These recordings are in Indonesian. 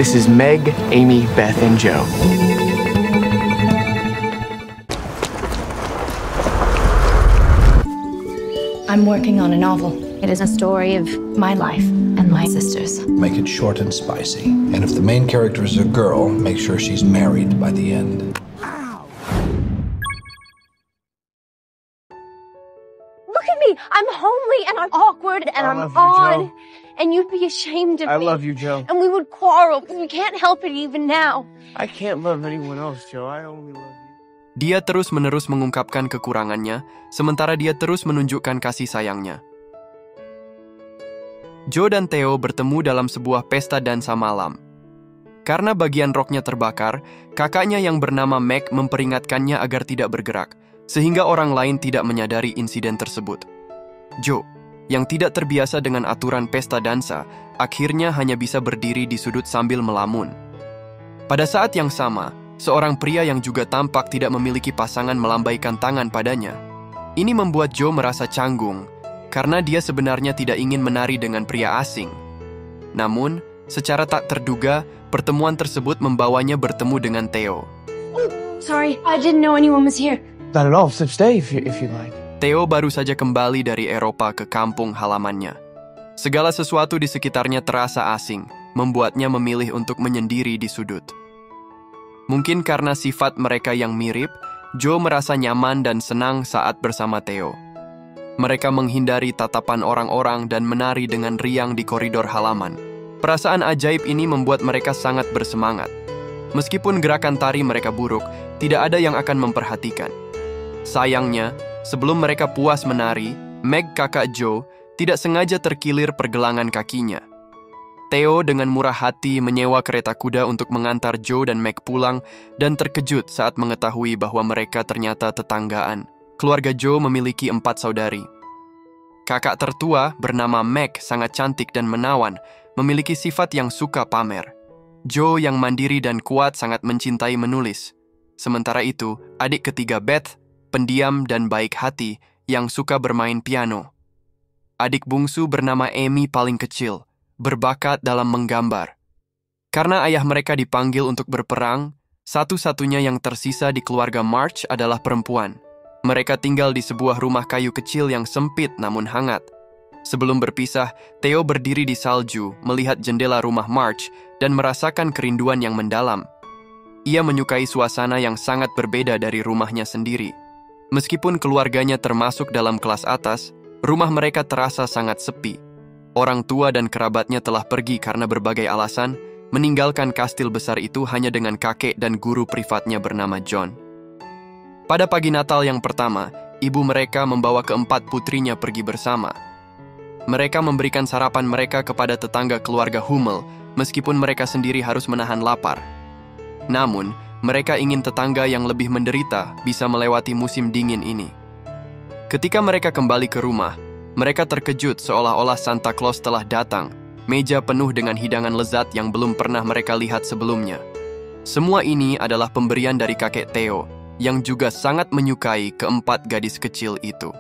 This is Meg, Amy, Beth, and Joe. I'm working on a novel. It is a story of my life and my sisters. Make it short and spicy. And if the main character is a girl, make sure she's married by the end. Look at me! I'm homely and I'm awkward and I'm odd. And you'd be ashamed of me. I love you, Joe. And we would quarrel, but you can't help it even now. I can't love anyone else, Joe. I only love you. Dia terus-menerus mengungkapkan kekurangannya, sementara dia terus menunjukkan kasih sayangnya. Joe dan Theo bertemu dalam sebuah pesta dansa malam. Karena bagian roknya terbakar, kakaknya yang bernama Meg memperingatkannya agar tidak bergerak, sehingga orang lain tidak menyadari insiden tersebut. Joe, yang tidak terbiasa dengan aturan pesta dansa, akhirnya hanya bisa berdiri di sudut sambil melamun. Pada saat yang sama, seorang pria yang juga tampak tidak memiliki pasangan melambaikan tangan padanya. Ini membuat Joe merasa canggung, karena dia sebenarnya tidak ingin menari dengan pria asing. Namun, secara tak terduga, pertemuan tersebut membawanya bertemu dengan Theo. Sorry, I didn't know anyone was here. Not at all. Stay if you like. Theo baru saja kembali dari Eropa ke kampung halamannya. Segala sesuatu di sekitarnya terasa asing, membuatnya memilih untuk menyendiri di sudut. Mungkin karena sifat mereka yang mirip, Joe merasa nyaman dan senang saat bersama Theo. Mereka menghindari tatapan orang-orang dan menari dengan riang di koridor halaman. Perasaan ajaib ini membuat mereka sangat bersemangat. Meskipun gerakan tari mereka buruk, tidak ada yang akan memperhatikan. Sayangnya, sebelum mereka puas menari, Meg, kakak Joe, tidak sengaja terkilir pergelangan kakinya. Theo dengan murah hati menyewa kereta kuda untuk mengantar Joe dan Meg pulang dan terkejut saat mengetahui bahwa mereka ternyata tetanggaan. Keluarga Joe memiliki 4 saudari. Kakak tertua bernama Meg sangat cantik dan menawan, memiliki sifat yang suka pamer. Joe yang mandiri dan kuat sangat mencintai menulis. Sementara itu, adik ketiga Beth, pendiam dan baik hati yang suka bermain piano. Adik bungsu bernama Amy paling kecil, berbakat dalam menggambar. Karena ayah mereka dipanggil untuk berperang, satu-satunya yang tersisa di keluarga March adalah perempuan. Mereka tinggal di sebuah rumah kayu kecil yang sempit namun hangat. Sebelum berpisah, Theo berdiri di salju, melihat jendela rumah March dan merasakan kerinduan yang mendalam. Ia menyukai suasana yang sangat berbeda dari rumahnya sendiri. Meskipun keluarganya termasuk dalam kelas atas, rumah mereka terasa sangat sepi. Orang tua dan kerabatnya telah pergi karena berbagai alasan, meninggalkan kastil besar itu hanya dengan kakek dan guru privatnya bernama John. Pada pagi Natal yang pertama, ibu mereka membawa keempat putrinya pergi bersama. Mereka memberikan sarapan mereka kepada tetangga keluarga Hummel, meskipun mereka sendiri harus menahan lapar. Namun, mereka ingin tetangga yang lebih menderita bisa melewati musim dingin ini. Ketika mereka kembali ke rumah, mereka terkejut seolah-olah Santa Claus telah datang, meja penuh dengan hidangan lezat yang belum pernah mereka lihat sebelumnya. Semua ini adalah pemberian dari kakek Theo, yang juga sangat menyukai keempat gadis kecil itu.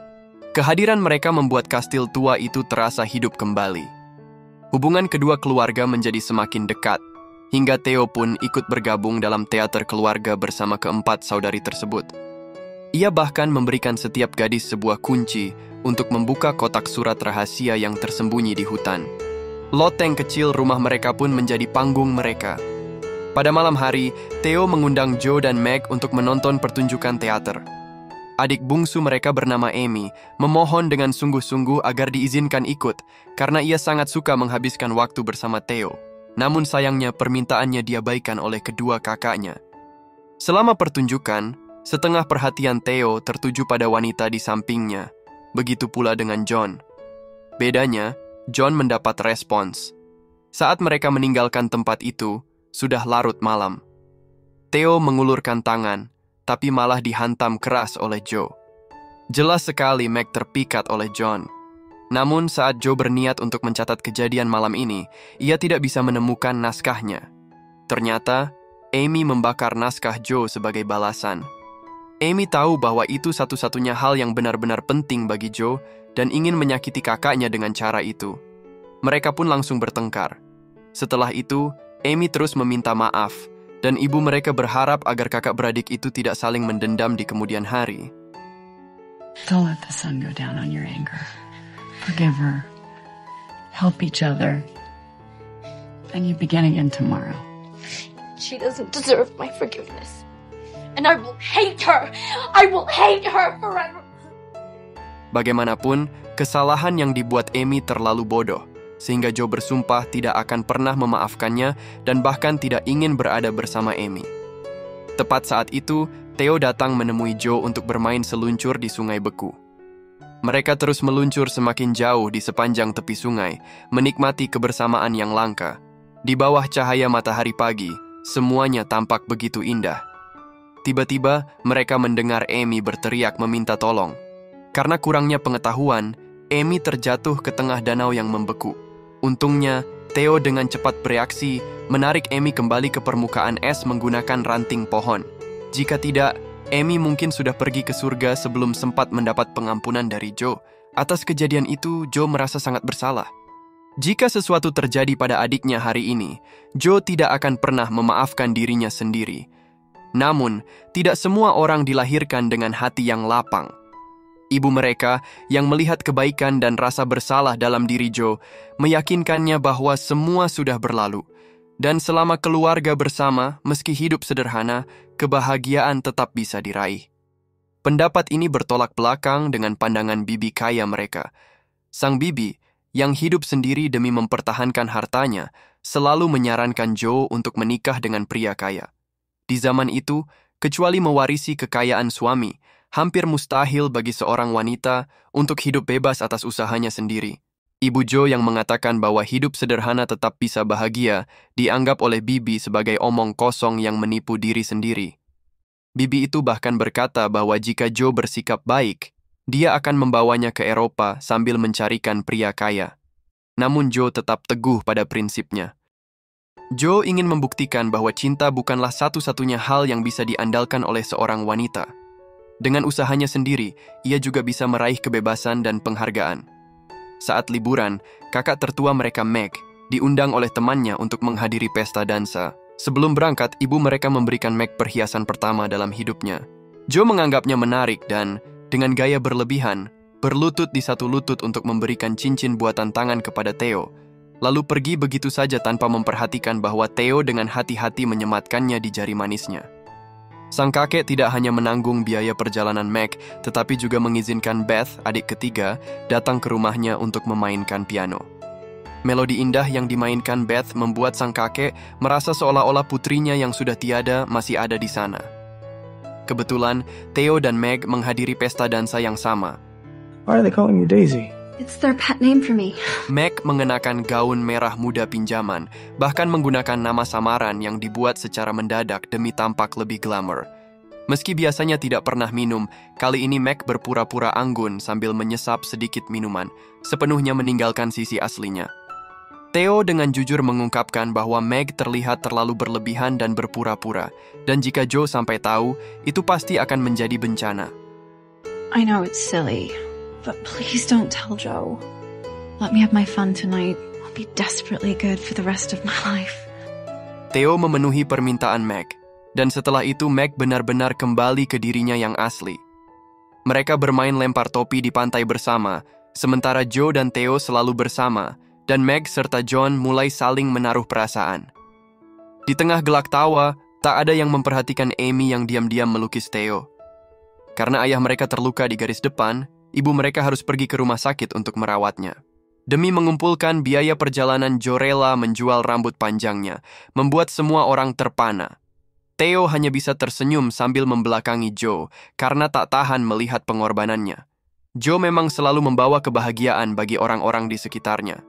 Kehadiran mereka membuat kastil tua itu terasa hidup kembali. Hubungan kedua keluarga menjadi semakin dekat, hingga Theo pun ikut bergabung dalam teater keluarga bersama keempat saudari tersebut. Ia bahkan memberikan setiap gadis sebuah kunci untuk membuka kotak surat rahasia yang tersembunyi di hutan. Loteng kecil rumah mereka pun menjadi panggung mereka. Pada malam hari, Theo mengundang Joe dan Meg untuk menonton pertunjukan teater. Adik bungsu mereka bernama Amy memohon dengan sungguh-sungguh agar diizinkan ikut karena ia sangat suka menghabiskan waktu bersama Theo. Namun sayangnya permintaannya diabaikan oleh kedua kakaknya. Selama pertunjukan, setengah perhatian Theo tertuju pada wanita di sampingnya. Begitu pula dengan John. Bedanya, John mendapat respons. Saat mereka meninggalkan tempat itu, sudah larut malam. Theo mengulurkan tangan, tapi malah dihantam keras oleh Joe. Jelas sekali Meg terpikat oleh John. Namun saat Joe berniat untuk mencatat kejadian malam ini, ia tidak bisa menemukan naskahnya. Ternyata, Amy membakar naskah Joe sebagai balasan. Amy tahu bahwa itu satu-satunya hal yang benar-benar penting bagi Joe dan ingin menyakiti kakaknya dengan cara itu. Mereka pun langsung bertengkar. Setelah itu, Amy terus meminta maaf, dan ibu mereka berharap agar kakak beradik itu tidak saling mendendam di kemudian hari. Don't let the sun go down on your anger. Forgive her. Help each other. And you begin again tomorrow. She doesn't deserve my forgiveness. And I will hate her. I will hate her forever. Bagaimanapun, kesalahan yang dibuat Amy terlalu bodoh, sehingga Joe bersumpah tidak akan pernah memaafkannya dan bahkan tidak ingin berada bersama Amy. Tepat saat itu, Theo datang menemui Joe untuk bermain seluncur di sungai beku. Mereka terus meluncur semakin jauh di sepanjang tepi sungai, menikmati kebersamaan yang langka. Di bawah cahaya matahari pagi, semuanya tampak begitu indah. Tiba-tiba, mereka mendengar Amy berteriak meminta tolong. Karena kurangnya pengetahuan, Amy terjatuh ke tengah danau yang membeku. Untungnya, Theo dengan cepat bereaksi, menarik Amy kembali ke permukaan es menggunakan ranting pohon. Jika tidak, Amy mungkin sudah pergi ke surga sebelum sempat mendapat pengampunan dari Joe. Atas kejadian itu, Joe merasa sangat bersalah. Jika sesuatu terjadi pada adiknya hari ini, Joe tidak akan pernah memaafkan dirinya sendiri. Namun, tidak semua orang dilahirkan dengan hati yang lapang. Ibu mereka yang melihat kebaikan dan rasa bersalah dalam diri Joe meyakinkannya bahwa semua sudah berlalu. Dan selama keluarga bersama, meski hidup sederhana, kebahagiaan tetap bisa diraih. Pendapat ini bertolak belakang dengan pandangan bibi kaya mereka. Sang bibi, yang hidup sendiri demi mempertahankan hartanya, selalu menyarankan Joe untuk menikah dengan pria kaya. Di zaman itu, kecuali mewarisi kekayaan suami, hampir mustahil bagi seorang wanita untuk hidup bebas atas usahanya sendiri. Ibu Joe yang mengatakan bahwa hidup sederhana tetap bisa bahagia, dianggap oleh bibi sebagai omong kosong yang menipu diri sendiri. Bibi itu bahkan berkata bahwa jika Joe bersikap baik, dia akan membawanya ke Eropa sambil mencarikan pria kaya. Namun Joe tetap teguh pada prinsipnya. Joe ingin membuktikan bahwa cinta bukanlah satu-satunya hal yang bisa diandalkan oleh seorang wanita. Dengan usahanya sendiri, ia juga bisa meraih kebebasan dan penghargaan. Saat liburan, kakak tertua mereka Meg diundang oleh temannya untuk menghadiri pesta dansa. Sebelum berangkat, ibu mereka memberikan Meg perhiasan pertama dalam hidupnya. Joe menganggapnya menarik dan, dengan gaya berlebihan, berlutut di satu lutut untuk memberikan cincin buatan tangan kepada Theo, lalu pergi begitu saja tanpa memperhatikan bahwa Theo dengan hati-hati menyematkannya di jari manisnya. Sang kakek tidak hanya menanggung biaya perjalanan Meg, tetapi juga mengizinkan Beth, adik ketiga, datang ke rumahnya untuk memainkan piano. Melodi indah yang dimainkan Beth membuat sang kakek merasa seolah-olah putrinya yang sudah tiada masih ada di sana. Kebetulan, Theo dan Meg menghadiri pesta dansa yang sama. Why are they calling you Daisy? It's their pet name for me. Meg mengenakan gaun merah muda pinjaman, bahkan menggunakan nama samaran yang dibuat secara mendadak demi tampak lebih glamour. Meski biasanya tidak pernah minum, kali ini Meg berpura-pura anggun sambil menyesap sedikit minuman, sepenuhnya meninggalkan sisi aslinya. Theo dengan jujur mengungkapkan bahwa Meg terlihat terlalu berlebihan dan berpura-pura, dan jika Joe sampai tahu, itu pasti akan menjadi bencana. I know it's silly, but please don't tell Joe. Let me have my fun tonight. I'll be desperately good for the rest of my life. Theo memenuhi permintaan Meg, dan setelah itu Meg benar-benar kembali ke dirinya yang asli. Mereka bermain lempar topi di pantai bersama, sementara Joe dan Theo selalu bersama, dan Meg serta John mulai saling menaruh perasaan. Di tengah gelak tawa, tak ada yang memperhatikan Amy yang diam-diam melukis Theo. Karena ayah mereka terluka di garis depan, ibu mereka harus pergi ke rumah sakit untuk merawatnya. Demi mengumpulkan biaya perjalanan, Joe rela menjual rambut panjangnya, membuat semua orang terpana. Theo hanya bisa tersenyum sambil membelakangi Joe karena tak tahan melihat pengorbanannya. Joe memang selalu membawa kebahagiaan bagi orang-orang di sekitarnya.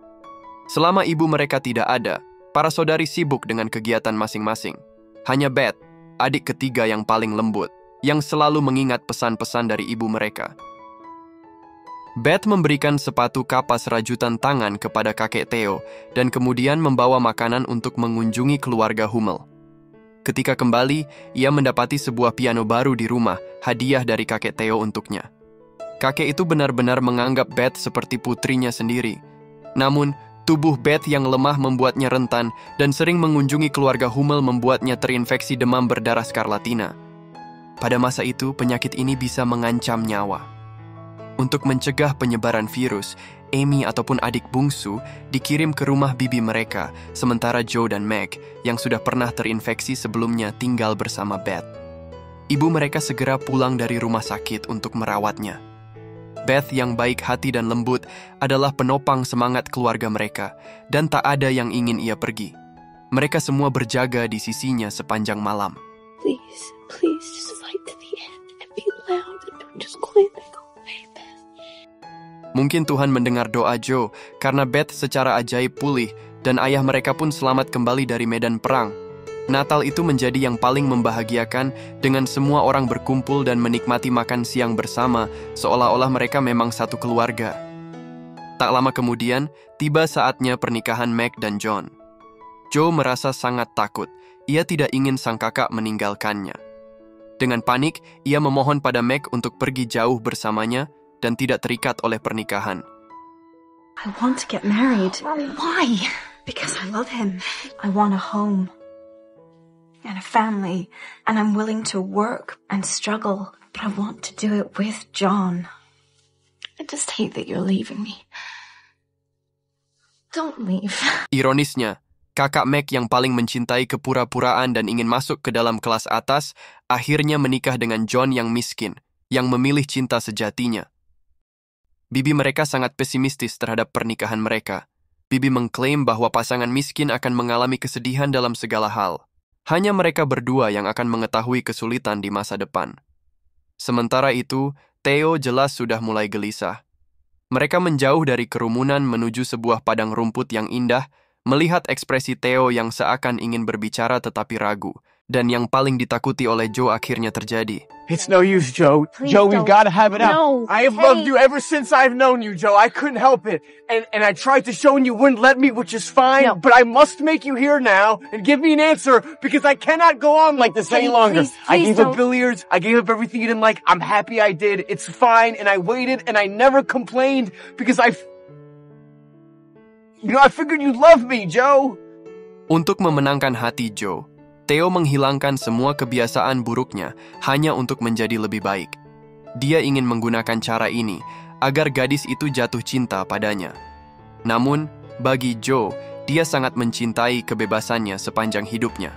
Selama ibu mereka tidak ada, para saudari sibuk dengan kegiatan masing-masing. Hanya Beth, adik ketiga yang paling lembut, yang selalu mengingat pesan-pesan dari ibu mereka. Beth memberikan sepatu kapas rajutan tangan kepada kakek Theo dan kemudian membawa makanan untuk mengunjungi keluarga Hummel. Ketika kembali, ia mendapati sebuah piano baru di rumah, hadiah dari kakek Theo untuknya. Kakek itu benar-benar menganggap Beth seperti putrinya sendiri. Namun, Tubuh Beth yang lemah membuatnya rentan, dan sering mengunjungi keluarga Hummel membuatnya terinfeksi demam berdarah skarlatina. Pada masa itu, penyakit ini bisa mengancam nyawa. Untuk mencegah penyebaran virus, Amy ataupun adik bungsu dikirim ke rumah bibi mereka, sementara Joe dan Meg, yang sudah pernah terinfeksi sebelumnya, tinggal bersama Beth. Ibu mereka segera pulang dari rumah sakit untuk merawatnya. Beth yang baik hati dan lembut adalah penopang semangat keluarga mereka, dan tak ada yang ingin ia pergi. Mereka semua berjaga di sisinya sepanjang malam. Please, please, just fight to the end and be loud and don't just quietly go away, Beth. Mungkin Tuhan mendengar doa Joe karena Beth secara ajaib pulih dan ayah mereka pun selamat kembali dari medan perang. Natal itu menjadi yang paling membahagiakan dengan semua orang berkumpul dan menikmati makan siang bersama seolah-olah mereka memang satu keluarga. Tak lama kemudian, tiba saatnya pernikahan Meg dan John. Joe merasa sangat takut. Ia tidak ingin sang kakak meninggalkannya. Dengan panik, ia memohon pada Meg untuk pergi jauh bersamanya dan tidak terikat oleh pernikahan. I want to get married. Why? Because I love him. I want a home and a family, and I'm willing to work and struggle, but I want to do it with John. I just hate that you're leaving me. Don't leave. Ironisnya, kakak Meg yang paling mencintai kepura-puraan dan ingin masuk ke dalam kelas atas, akhirnya menikah dengan John yang miskin, yang memilih cinta sejatinya. Bibi mereka sangat pesimistis terhadap pernikahan mereka. Bibi mengklaim bahwa pasangan miskin akan mengalami kesedihan dalam segala hal. Hanya mereka berdua yang akan mengetahui kesulitan di masa depan. Sementara itu, Theo jelas sudah mulai gelisah. Mereka menjauh dari kerumunan menuju sebuah padang rumput yang indah, melihat ekspresi Theo yang seakan ingin berbicara tetapi ragu, dan yang paling ditakuti oleh Joe akhirnya terjadi. It's no use, Joe. Please Joe, we've don't. got to have it out. No, I have hey. loved you ever since I've known you, Joe. I couldn't help it. And I tried to show and you wouldn't let me, which is fine. No. But I must make you here now and give me an answer because I cannot go on like this any Hey, longer. please, I please gave up don't. billiards. I gave up everything you didn't like. I'm happy I did. It's fine. And I waited and I never complained because I figured you'd love me, Joe. Untuk memenangkan hati Joe, Theo menghilangkan semua kebiasaan buruknya hanya untuk menjadi lebih baik. Dia ingin menggunakan cara ini agar gadis itu jatuh cinta padanya. Namun, bagi Joe, dia sangat mencintai kebebasannya sepanjang hidupnya.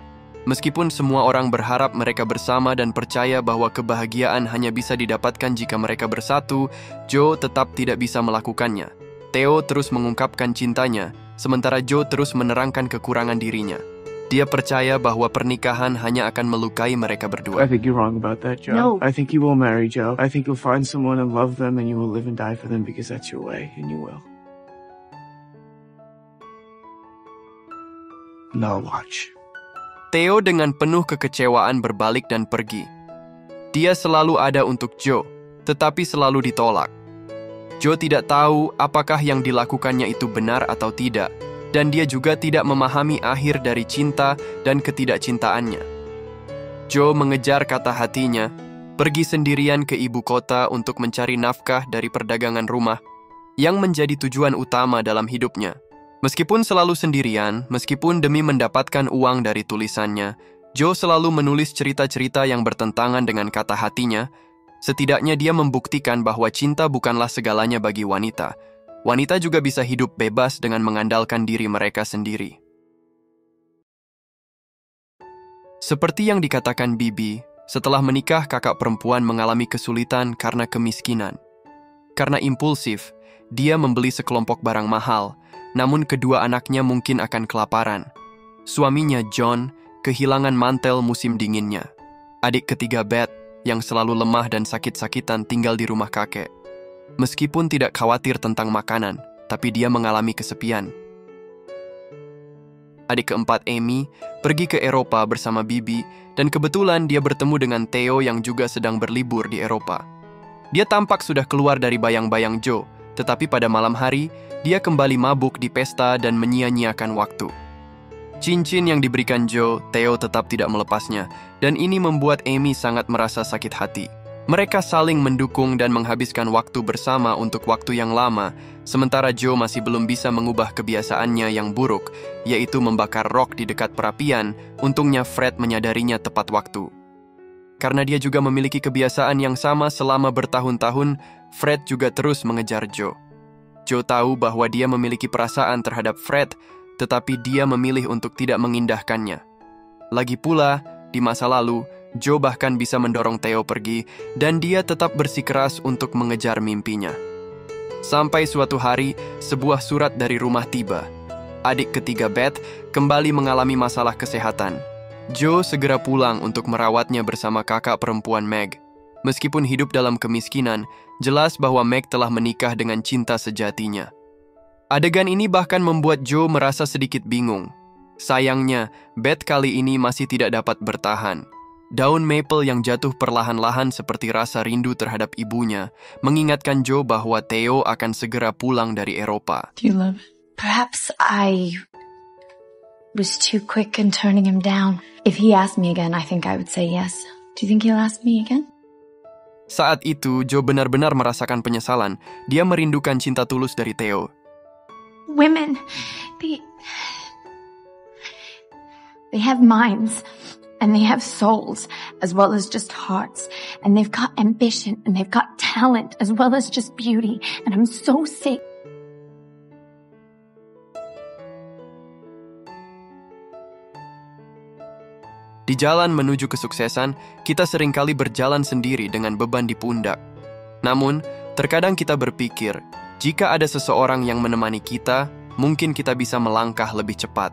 Meskipun semua orang berharap mereka bersama dan percaya bahwa kebahagiaan hanya bisa didapatkan jika mereka bersatu, Joe tetap tidak bisa melakukannya. Theo terus mengungkapkan cintanya, sementara Joe terus menerangkan kekurangan dirinya. Dia percaya bahwa pernikahan hanya akan melukai mereka berdua. I think you're wrong about that, Joe. No. I think you will marry Joe. I think you'll find someone and love them and you will live and die for them because that's your way, and you will. No, watch. Theo dengan penuh kekecewaan berbalik dan pergi. Dia selalu ada untuk Joe, tetapi selalu ditolak. Joe tidak tahu apakah yang dilakukannya itu benar atau tidak, dan dia juga tidak memahami akhir dari cinta dan ketidakcintaannya. Joe mengejar kata hatinya, pergi sendirian ke ibu kota untuk mencari nafkah dari perdagangan rumah, yang menjadi tujuan utama dalam hidupnya. Meskipun selalu sendirian, meskipun demi mendapatkan uang dari tulisannya, Joe selalu menulis cerita-cerita yang bertentangan dengan kata hatinya. Setidaknya dia membuktikan bahwa cinta bukanlah segalanya bagi wanita. Wanita juga bisa hidup bebas dengan mengandalkan diri mereka sendiri. Seperti yang dikatakan Bibi, setelah menikah kakak perempuan mengalami kesulitan karena kemiskinan. Karena impulsif, dia membeli sekelompok barang mahal, namun kedua anaknya mungkin akan kelaparan. Suaminya John kehilangan mantel musim dinginnya. Adik ketiga Beth yang selalu lemah dan sakit-sakitan tinggal di rumah kakek. Meskipun tidak khawatir tentang makanan, tapi dia mengalami kesepian. Adik keempat Amy pergi ke Eropa bersama Bibi, dan kebetulan dia bertemu dengan Theo yang juga sedang berlibur di Eropa. Dia tampak sudah keluar dari bayang-bayang Joe, tetapi pada malam hari, dia kembali mabuk di pesta dan menyia-nyiakan waktu. Cincin yang diberikan Joe, Theo tetap tidak melepasnya, dan ini membuat Amy sangat merasa sakit hati. Mereka saling mendukung dan menghabiskan waktu bersama untuk waktu yang lama, sementara Joe masih belum bisa mengubah kebiasaannya yang buruk, yaitu membakar rok di dekat perapian. Untungnya Fred menyadarinya tepat waktu. Karena dia juga memiliki kebiasaan yang sama selama bertahun-tahun, Fred juga terus mengejar Joe. Joe tahu bahwa dia memiliki perasaan terhadap Fred, tetapi dia memilih untuk tidak mengindahkannya. Lagi pula, di masa lalu, Joe bahkan bisa mendorong Theo pergi, dan dia tetap bersikeras untuk mengejar mimpinya. Sampai suatu hari, sebuah surat dari rumah tiba. Adik ketiga Beth kembali mengalami masalah kesehatan. Joe segera pulang untuk merawatnya bersama kakak perempuan Meg. Meskipun hidup dalam kemiskinan, jelas bahwa Meg telah menikah dengan cinta sejatinya. Adegan ini bahkan membuat Joe merasa sedikit bingung. Sayangnya, Beth kali ini masih tidak dapat bertahan. Daun maple yang jatuh perlahan-lahan seperti rasa rindu terhadap ibunya mengingatkan Joe bahwa Theo akan segera pulang dari Eropa. Do you love it? Perhaps I was too quick in turning him down. If he asked me again, I think I would say yes. Do you think he'll ask me again? Saat itu, Joe benar-benar merasakan penyesalan. Dia merindukan cinta tulus dari Theo. Women, they have minds, and they have souls, as well as just hearts. And they've got ambition, and they've got talent, as well as just beauty. And I'm so sick. Di jalan menuju kesuksesan, kita seringkali berjalan sendiri dengan beban di pundak. Namun, terkadang kita berpikir, jika ada seseorang yang menemani kita, mungkin kita bisa melangkah lebih cepat.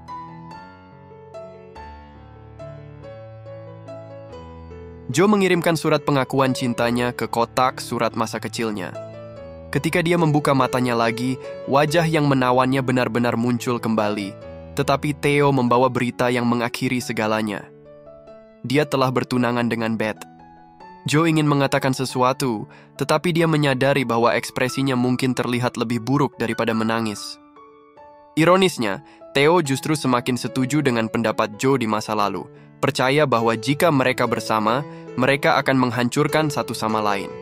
Joe mengirimkan surat pengakuan cintanya ke kotak surat masa kecilnya. Ketika dia membuka matanya lagi, wajah yang menawannya benar-benar muncul kembali. Tetapi Theo membawa berita yang mengakhiri segalanya. Dia telah bertunangan dengan Beth. Joe ingin mengatakan sesuatu, tetapi dia menyadari bahwa ekspresinya mungkin terlihat lebih buruk daripada menangis. Ironisnya, Theo justru semakin setuju dengan pendapat Joe di masa lalu, percaya bahwa jika mereka bersama, mereka akan menghancurkan satu sama lain.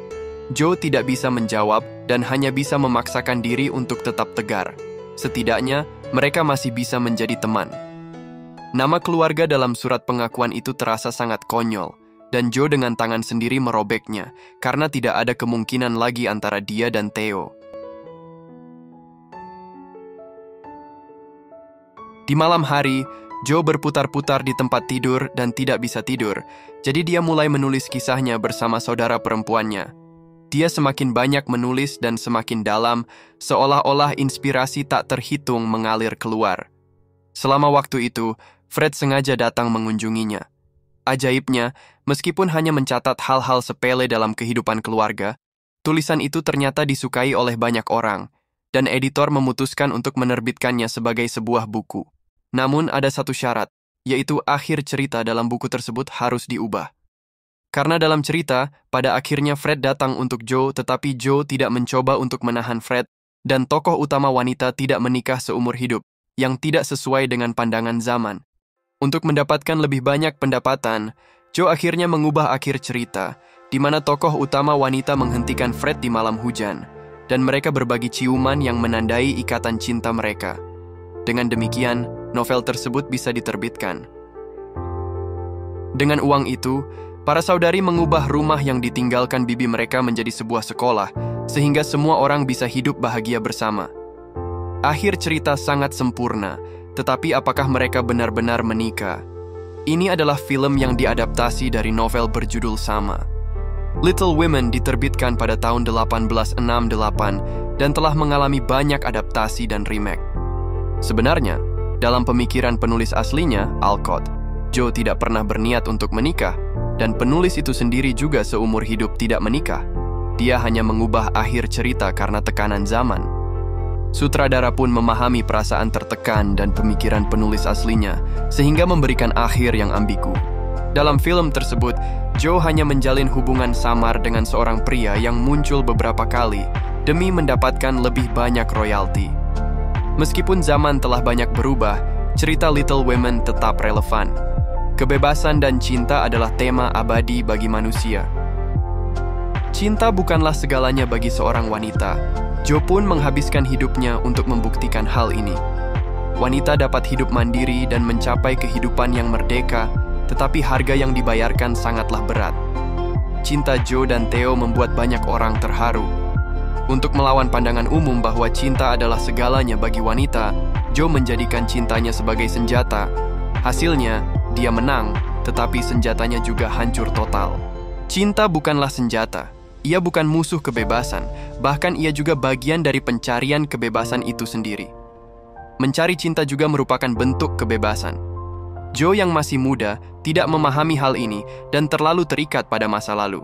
Joe tidak bisa menjawab dan hanya bisa memaksakan diri untuk tetap tegar. Setidaknya, mereka masih bisa menjadi teman. Nama keluarga dalam surat pengakuan itu terasa sangat konyol, dan Joe dengan tangan sendiri merobeknya, karena tidak ada kemungkinan lagi antara dia dan Theo. Di malam hari, Joe berputar-putar di tempat tidur dan tidak bisa tidur, jadi dia mulai menulis kisahnya bersama saudara perempuannya. Dia semakin banyak menulis dan semakin dalam, seolah-olah inspirasi tak terhitung mengalir keluar. Selama waktu itu, Fred sengaja datang mengunjunginya. Ajaibnya, meskipun hanya mencatat hal-hal sepele dalam kehidupan keluarga, tulisan itu ternyata disukai oleh banyak orang, dan editor memutuskan untuk menerbitkannya sebagai sebuah buku. Namun ada satu syarat, yaitu akhir cerita dalam buku tersebut harus diubah. Karena dalam cerita, pada akhirnya Fred datang untuk Joe, tetapi Joe tidak mencoba untuk menahan Fred, dan tokoh utama wanita tidak menikah seumur hidup, yang tidak sesuai dengan pandangan zaman. Untuk mendapatkan lebih banyak pendapatan, Joe akhirnya mengubah akhir cerita, di mana tokoh utama wanita menghentikan Fred di malam hujan, dan mereka berbagi ciuman yang menandai ikatan cinta mereka. Dengan demikian, novel tersebut bisa diterbitkan. Dengan uang itu, para saudari mengubah rumah yang ditinggalkan bibi mereka menjadi sebuah sekolah, sehingga semua orang bisa hidup bahagia bersama. Akhir cerita sangat sempurna, tetapi apakah mereka benar-benar menikah? Ini adalah film yang diadaptasi dari novel berjudul sama. Little Women diterbitkan pada tahun 1868 dan telah mengalami banyak adaptasi dan remake. Sebenarnya, dalam pemikiran penulis aslinya, Alcott, Joe tidak pernah berniat untuk menikah, dan penulis itu sendiri juga seumur hidup tidak menikah. Dia hanya mengubah akhir cerita karena tekanan zaman. Sutradara pun memahami perasaan tertekan dan pemikiran penulis aslinya, sehingga memberikan akhir yang ambigu. Dalam film tersebut, Joe hanya menjalin hubungan samar dengan seorang pria yang muncul beberapa kali demi mendapatkan lebih banyak royalti. Meskipun zaman telah banyak berubah, cerita Little Women tetap relevan. Kebebasan dan cinta adalah tema abadi bagi manusia. Cinta bukanlah segalanya bagi seorang wanita. Jo pun menghabiskan hidupnya untuk membuktikan hal ini. Wanita dapat hidup mandiri dan mencapai kehidupan yang merdeka, tetapi harga yang dibayarkan sangatlah berat. Cinta Jo dan Theo membuat banyak orang terharu. Untuk melawan pandangan umum bahwa cinta adalah segalanya bagi wanita, Jo menjadikan cintanya sebagai senjata. Hasilnya, dia menang, tetapi senjatanya juga hancur total. Cinta bukanlah senjata. Ia bukan musuh kebebasan, bahkan ia juga bagian dari pencarian kebebasan itu sendiri. Mencari cinta juga merupakan bentuk kebebasan. Jo yang masih muda tidak memahami hal ini dan terlalu terikat pada masa lalu.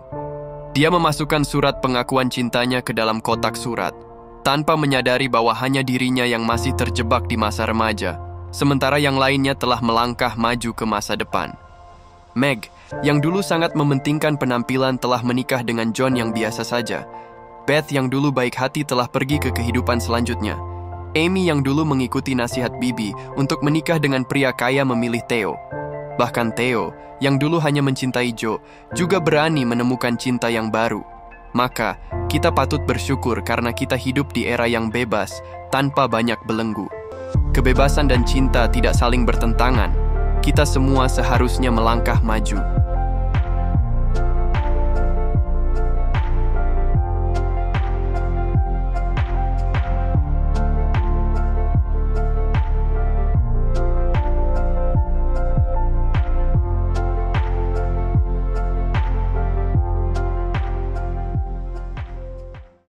Dia memasukkan surat pengakuan cintanya ke dalam kotak surat, tanpa menyadari bahwa hanya dirinya yang masih terjebak di masa remaja, sementara yang lainnya telah melangkah maju ke masa depan. Meg, yang dulu sangat mementingkan penampilan, telah menikah dengan John yang biasa saja. Beth yang dulu baik hati telah pergi ke kehidupan selanjutnya. Amy yang dulu mengikuti nasihat Bibi untuk menikah dengan pria kaya memilih Theo. Bahkan Theo, yang dulu hanya mencintai Jo, juga berani menemukan cinta yang baru. Maka, kita patut bersyukur karena kita hidup di era yang bebas, tanpa banyak belenggu. Kebebasan dan cinta tidak saling bertentangan. Kita semua seharusnya melangkah maju.